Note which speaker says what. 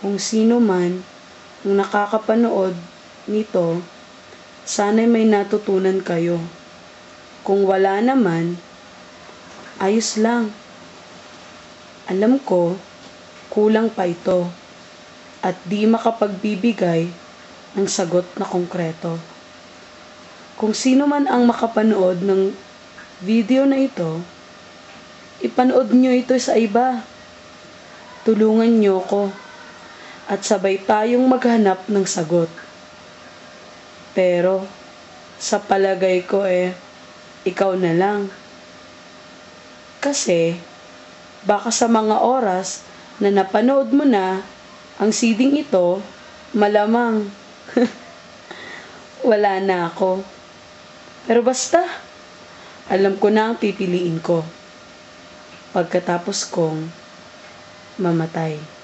Speaker 1: Kung sino man ang nakakapanood nito, sana'y may natutunan kayo. Kung wala naman, ayos lang. Alam ko, kulang pa ito at di makapagbibigay ng sagot na konkreto. Kung sino man ang makapanood ng video na ito, ipanood nyo ito sa iba. Tulungan nyo ko at sabay tayong maghanap ng sagot. Pero sa palagay ko ikaw na lang. Kasi baka sa mga oras na napanood mo na ang CD ito, malamang wala na ako. Pero basta, alam ko na ang pipiliin ko pagkatapos kong mamatay.